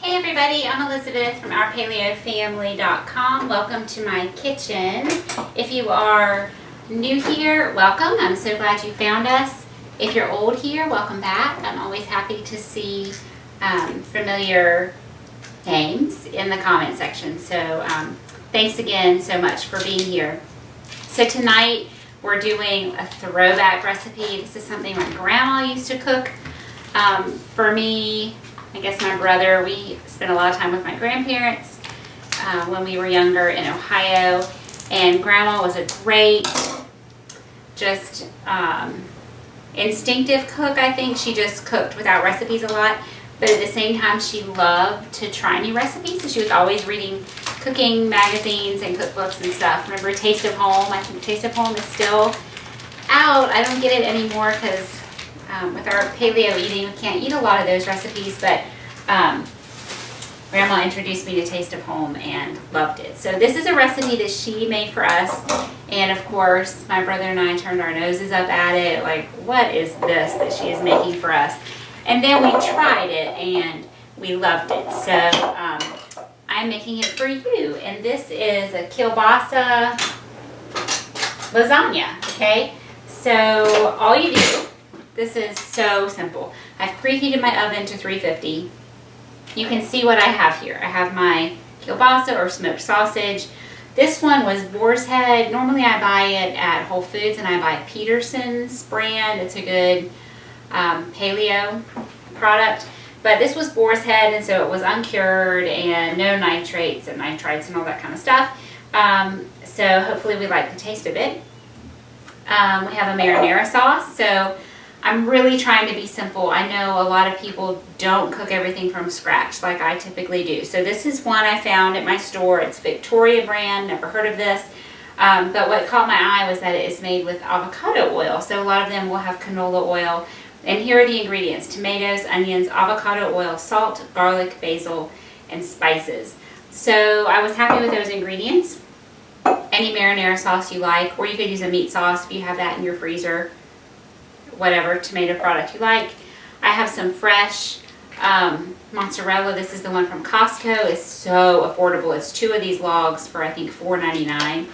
Hey everybody, I'm Elizabeth from ourpaleofamily.com. Welcome to my kitchen. If you are new here, welcome. I'm so glad you found us. If you're old here, welcome back. I'm always happy to see familiar names in the comment section. So thanks again so much for being here. So tonight we're doing a throwback recipe. This is something my grandma used to cook. For me, I guess my brother, we spent a lot of time with my grandparents when we were younger in Ohio, and Grandma was a great, just instinctive cook, I think. She just cooked without recipes a lot, but at the same time she loved to try new recipes, so she was always reading cooking magazines and cookbooks and stuff. Remember Taste of Home? I think Taste of Home is still out. I don't get it anymore because with our paleo eating, we can't eat a lot of those recipes, but Grandma introduced me to Taste of Home and loved it. So this is a recipe that she made for us, and of course my brother and I turned our noses up at it, like, what is this that she is making for us? And then we tried it and we loved it. So I'm making it for you, and this is a kielbasa lasagna, okay? So all you do, this is so simple. I've preheated my oven to 350. You can see what I have here. I have my kielbasa or smoked sausage. This one was boar's head. Normally I buy it at Whole Foods, and I buy Peterson's brand. It's a good paleo product. But this was boar's head, and so it was uncured and no nitrates and nitrites and all that kind of stuff. So hopefully we like the taste of it. We have a marinara sauce. So I'm really trying to be simple. I know a lot of people don't cook everything from scratch like I typically do. So this is one I found at my store. It's Victoria brand, never heard of this. But what caught my eye was that it is made with avocado oil. So a lot of them will have canola oil. And here are the ingredients: tomatoes, onions, avocado oil, salt, garlic, basil, and spices. So I was happy with those ingredients. Any marinara sauce you like, or you could use a meat sauce if you have that in your freezer. Whatever tomato product you like. I have some fresh mozzarella. This is the one from Costco. It's so affordable. It's 2 of these logs for I think $4.99.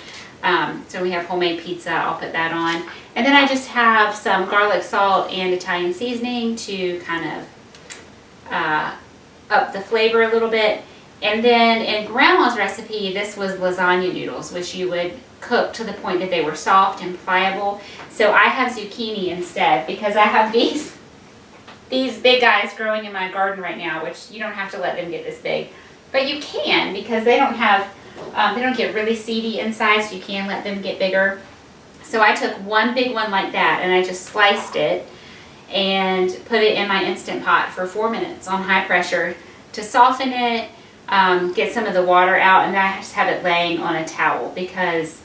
So we have homemade pizza. I'll put that on. And then I just have some garlic salt and Italian seasoning to kind of up the flavor a little bit. And then in Grandma's recipe, this was lasagna noodles, which you would cook to the point that they were soft and pliable. So I have zucchini instead, because I have these big guys growing in my garden right now, which you don't have to let them get this big, but you can, because they don't have they don't get really seedy inside, so you can let them get bigger. So I took one big one like that and I just sliced it and put it in my Instant Pot for 4 minutes on high pressure to soften it, get some of the water out, and then I just have it laying on a towel because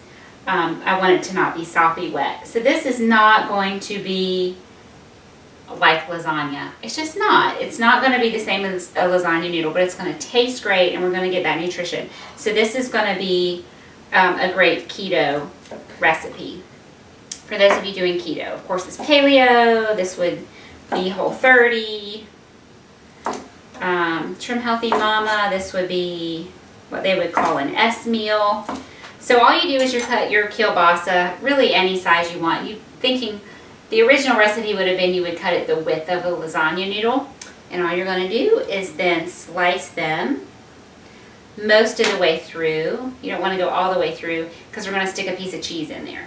I want it to not be soppy wet. So this is not going to be like lasagna. It's just not. It's not going to be the same as a lasagna noodle, but it's going to taste great, and we're going to get that nutrition. So this is going to be a great keto recipe for those of you doing keto. Of course, it's paleo. This would be Whole30. Trim Healthy Mama. This would be what they would call an S meal. So all you do is you cut your kielbasa, really any size you want. You thinking the original recipe would have been you would cut it the width of a lasagna noodle. And all you're going to do is then slice them most of the way through. You don't want to go all the way through because we're going to stick a piece of cheese in there.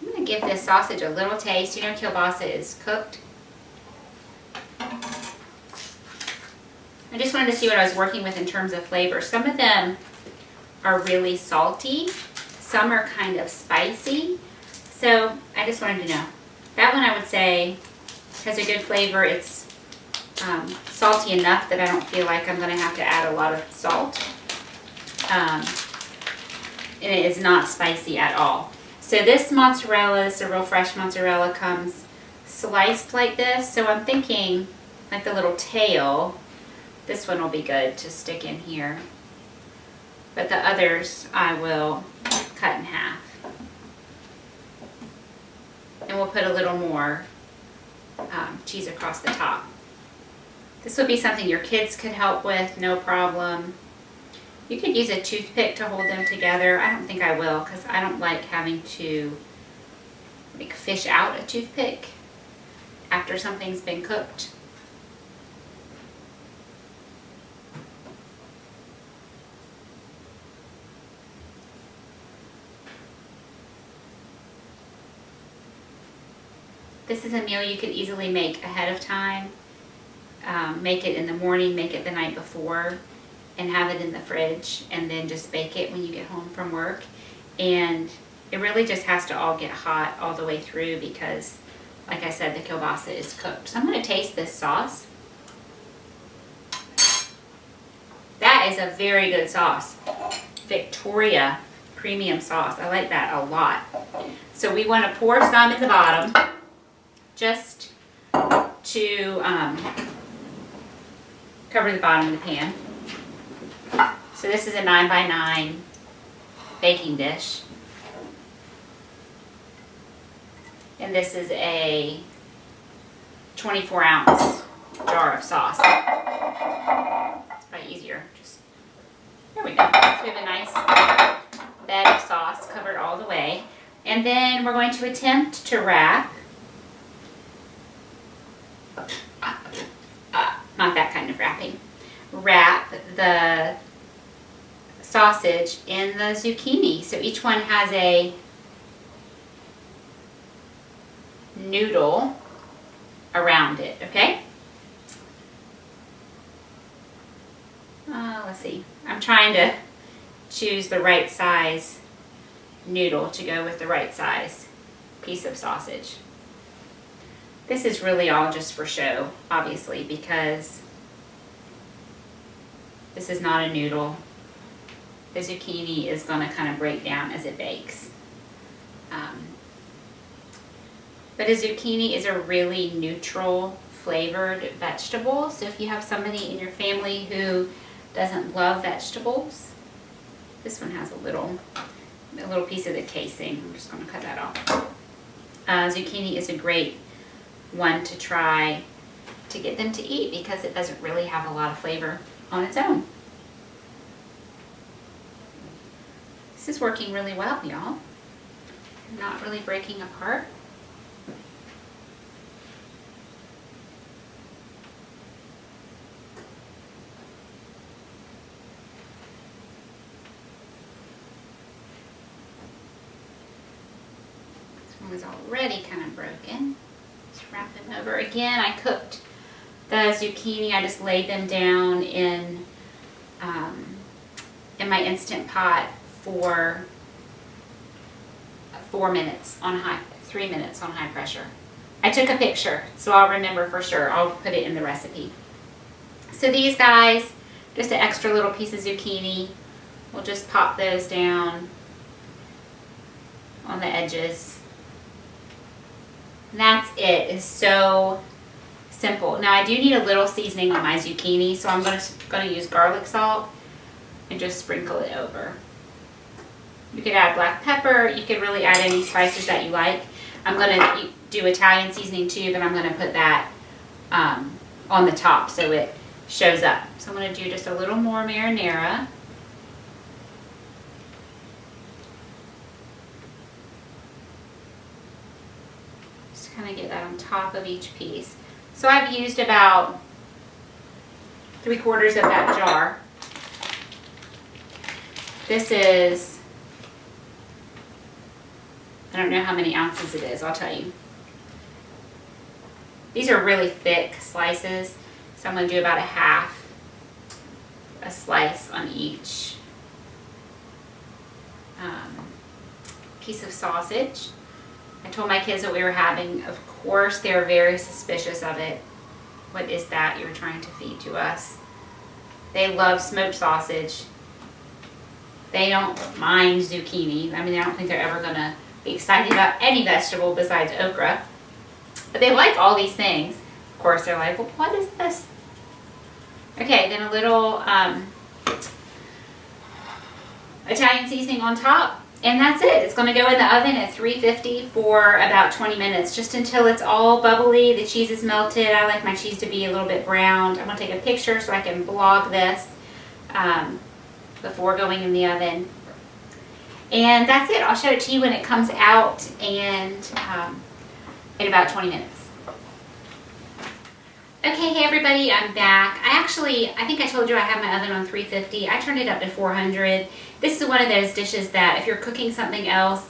I'm going to give this sausage a little taste. You know kielbasa is cooked. I just wanted to see what I was working with in terms of flavor. Some of them are really salty. Some are kind of spicy. So I just wanted to know. That one I would say has a good flavor. It's salty enough that I don't feel like I'm going to have to add a lot of salt. And it is not spicy at all. So this mozzarella, this is a real fresh mozzarella, comes sliced like this. So I'm thinking like the little tail. This one will be good to stick in here. But the others I will cut in half. and we'll put a little more cheese across the top. This would be something your kids could help with, no problem. You could use a toothpick to hold them together. I don't think I will because I don't like having to like fish out a toothpick after something's been cooked. This is a meal you could easily make ahead of time. Make it in the morning, make it the night before, and have it in the fridge, and then just bake it when you get home from work. And it really just has to all get hot all the way through because, like I said, the kielbasa is cooked. So I'm going to taste this sauce. That is a very good sauce. Victoria premium sauce. I like that a lot. So we want to pour some in the bottom just to cover the bottom of the pan. So this is a 9x9 baking dish. And this is a 24-ounce jar of sauce. It's probably easier. Just there we go. So we have a nice bed of sauce covered all the way. And then we're going to attempt to wrap. Not that kind of wrapping. Wrap the sausage in the zucchini. So each one has a noodle around it, okay? Let's see. I'm trying to choose the right size noodle to go with the right size piece of sausage. This is really all just for show, obviously, because this is not a noodle. The zucchini is going to kind of break down as it bakes. But a zucchini is a really neutral flavored vegetable. So if you have somebody in your family who doesn't love vegetables, this one has a little piece of the casing. I'm just going to cut that off. Zucchini is a great one to try to get them to eat because it doesn't really have a lot of flavor on its own. This is working really well, y'all. Not really breaking apart. This one was already kind of broken. Just wrap them over. Again, I cooked the zucchini. I just laid them down in my Instant Pot for 3 minutes on high pressure. I took a picture, so I'll remember for sure. I'll put it in the recipe. So these guys, just an extra little piece of zucchini. We'll just pop those down on the edges. And that's it. It's so simple. Now I do need a little seasoning on my zucchini, so I'm going to use garlic salt and just sprinkle it over. You could add black pepper. You could really add any spices that you like. I'm going to do Italian seasoning too, but I'm going to put that on the top so it shows up. So I'm going to do just a little more marinara. Just kind of get that on top of each piece. So I've used about 3/4 of that jar. This is, I don't know how many ounces it is, I'll tell you. These are really thick slices, so I'm going to do about a slice on each piece of sausage. I told my kids what we were having. Of course, they were very suspicious of it. What is that you're trying to feed to us? They love smoked sausage. They don't mind zucchini. I mean, I don't think they're ever going to be excited about any vegetable besides okra. But they like all these things. Of course, they're like, well, what is this? Okay, then a little Italian seasoning on top. And that's it. It's going to go in the oven at 350 for about 20 minutes, just until it's all bubbly, the cheese is melted. I like my cheese to be a little bit browned. I'm going to take a picture so I can blog this before going in the oven. And that's it. I'll show it to you when it comes out and in about 20 minutes. Okay, hey everybody, I'm back. I think I told you I have my oven on 350. I turned it up to 400. This is one of those dishes that if you're cooking something else,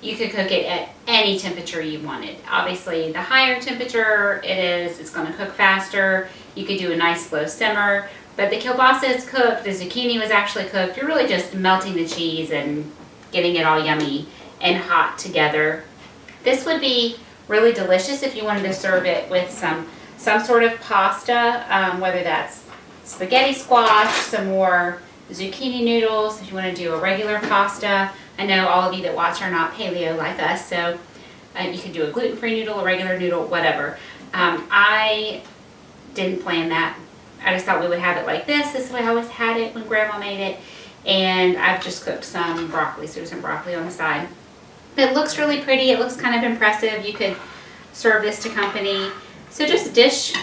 you could cook it at any temperature you wanted. Obviously, the higher temperature it's going to cook faster. You could do a nice slow simmer, but the kielbasa is cooked, the zucchini was actually cooked. You're really just melting the cheese and getting it all yummy and hot together. This would be really delicious if you wanted to serve it with some sort of pasta, whether that's spaghetti squash, some more zucchini noodles, if you want to do a regular pasta. I know all of you that watch are not paleo like us, so you can do a gluten-free noodle, a regular noodle, whatever. I didn't plan that. I just thought we would have it like this. This is the way I always had it when Grandma made it. And I've just cooked some broccoli, so some broccoli on the side. It looks really pretty. It looks kind of impressive. You could serve this to company. So just dish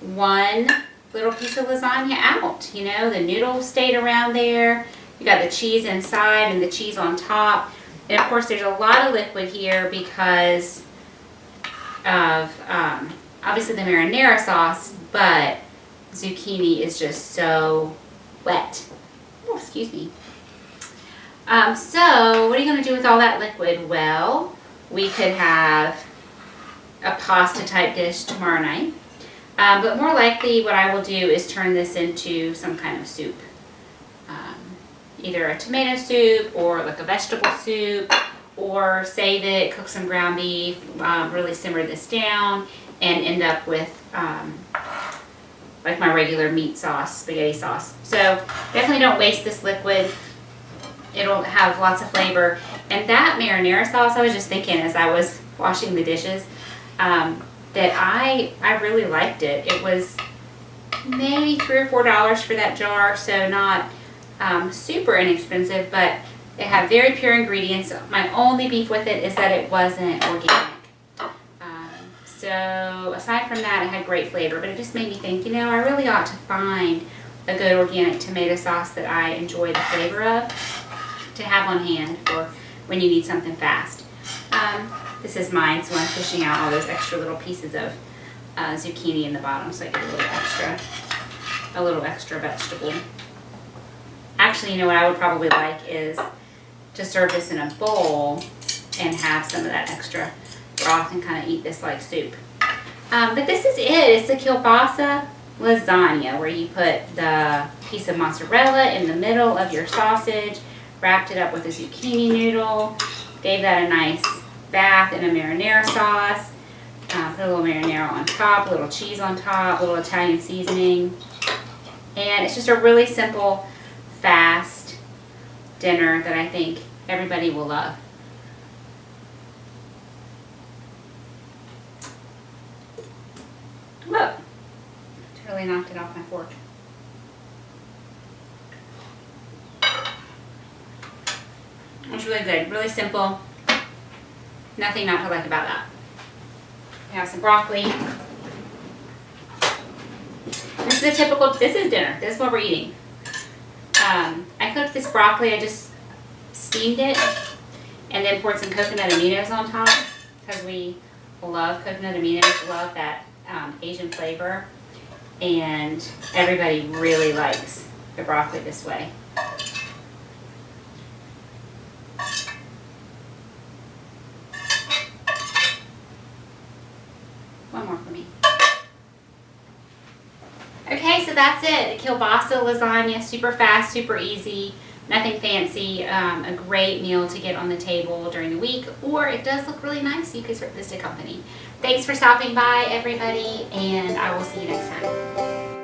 one little piece of lasagna out. You know, the noodles stayed around there. You got the cheese inside and the cheese on top. And of course there's a lot of liquid here because of obviously the marinara sauce, but zucchini is just so wet. Oh, excuse me. So what are you going to do with all that liquid? Well, we could have a pasta type dish tomorrow night. But more likely what I will do is turn this into some kind of soup. Either a tomato soup or like a vegetable soup, or save it, cook some ground beef, really simmer this down and end up with like my regular meat sauce, spaghetti sauce. So definitely don't waste this liquid. It'll have lots of flavor. And that marinara sauce, I was just thinking as I was washing the dishes, that I really liked it. It was maybe $3 or $4 for that jar, so not super inexpensive, but it had very pure ingredients. My only beef with it is that it wasn't organic. So aside from that, it had great flavor, but it just made me think, you know, I really ought to find a good organic tomato sauce that I enjoy the flavor of to have on hand for when you need something fast. This is mine, so I'm fishing out all those extra little pieces of zucchini in the bottom, so I get a little extra vegetable. Actually, you know what I would probably like is to serve this in a bowl and have some of that extra broth and kind of eat this like soup. But this is it. It's the kielbasa lasagna, where you put the piece of mozzarella in the middle of your sausage, wrapped it up with a zucchini noodle, gave that a nice bath in a marinara sauce, put a little marinara on top, a little cheese on top, a little Italian seasoning. And it's just a really simple, fast dinner that I think everybody will love. Whoa, totally knocked it off my fork. It's really good, really simple. Nothing not to like about that. We have some broccoli. This is this is dinner. This is what we're eating. I cooked this broccoli, I just steamed it and then poured some coconut aminos on top because we love coconut aminos, love that Asian flavor, and everybody really likes the broccoli this way. One more for me. Okay, so that's it. The kielbasa lasagna, super fast, super easy, nothing fancy. A great meal to get on the table during the week, or it does look really nice. You could serve this to company. Thanks for stopping by, everybody, and I will see you next time.